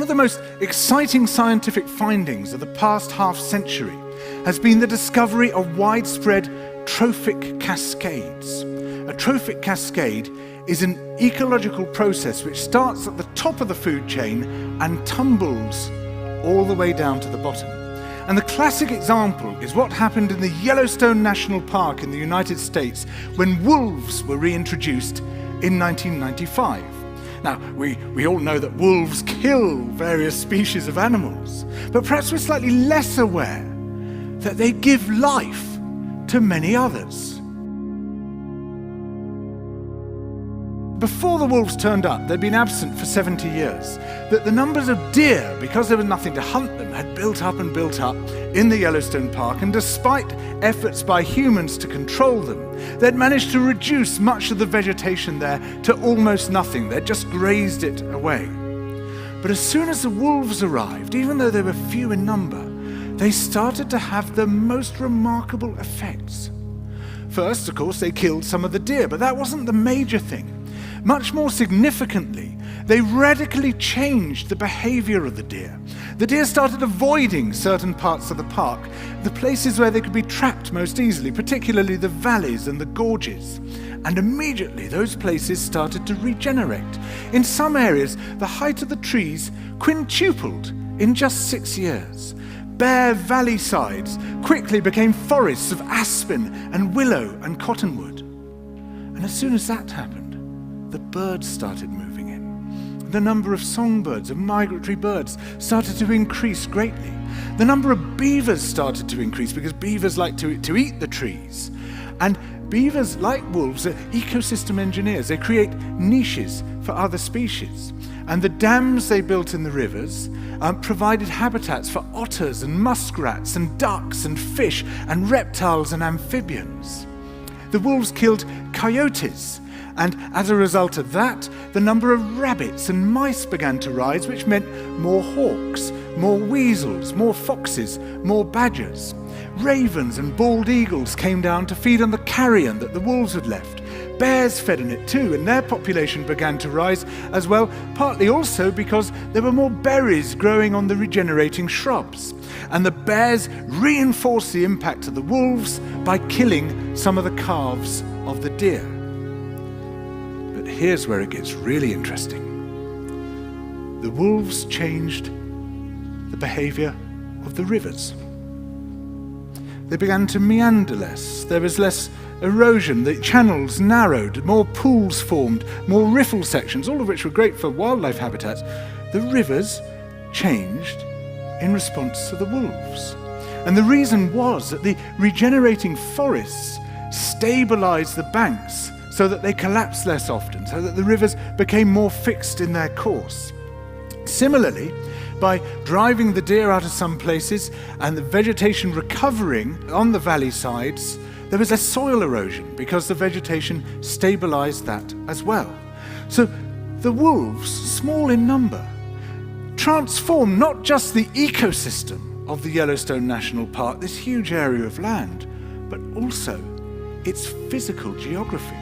One of the most exciting scientific findings of the past half-century has been the discovery of widespread trophic cascades. A trophic cascade is an ecological process which starts at the top of the food chain and tumbles all the way down to the bottom. And the classic example is what happened in the Yellowstone National Park in the United States when wolves were reintroduced in 1995. Now, we all know that wolves kill various species of animals, but perhaps we're slightly less aware that they give life to many others. Before the wolves turned up, they'd been absent for 70 years. That the numbers of deer, because there was nothing to hunt them, had built up in the Yellowstone Park, and despite efforts by humans to control them, they'd managed to reduce much of the vegetation there to almost nothing. They'd just grazed it away. But as soon as the wolves arrived, even though they were few in number, they started to have the most remarkable effects. First, of course, they killed some of the deer, but that wasn't the major thing. Much more significantly, they radically changed the behavior of the deer. The deer started avoiding certain parts of the park, the places where they could be trapped most easily, particularly the valleys and the gorges. And immediately those places started to regenerate. In some areas, the height of the trees quintupled in just 6 years. Bare valley sides quickly became forests of aspen and willow and cottonwood. And as soon as that happened, the birds started moving in. The number of songbirds, of migratory birds, started to increase greatly. The number of beavers started to increase because beavers like to eat the trees. And beavers, like wolves, are ecosystem engineers. They create niches for other species. And the dams they built in the rivers provided habitats for otters and muskrats and ducks and fish and reptiles and amphibians. The wolves killed coyotes, and as a result of that, the number of rabbits and mice began to rise, which meant more hawks, more weasels, more foxes, more badgers. Ravens and bald eagles came down to feed on the carrion that the wolves had left. Bears fed on it too, and their population began to rise as well, partly also because there were more berries growing on the regenerating shrubs. And the bears reinforced the impact of the wolves by killing some of the calves of the deer. But here's where it gets really interesting. The wolves changed the behavior of the rivers. They began to meander less. There was less erosion. The channels narrowed, more pools formed, more riffle sections, all of which were great for wildlife habitats. The rivers changed in response to the wolves. And the reason was that the regenerating forests stabilized the banks so that they collapsed less often, so that the rivers became more fixed in their course. Similarly, by driving the deer out of some places and the vegetation recovering on the valley sides, there was less soil erosion because the vegetation stabilized that as well. So the wolves, small in number, transformed not just the ecosystem of the Yellowstone National Park, this huge area of land, but also its physical geography.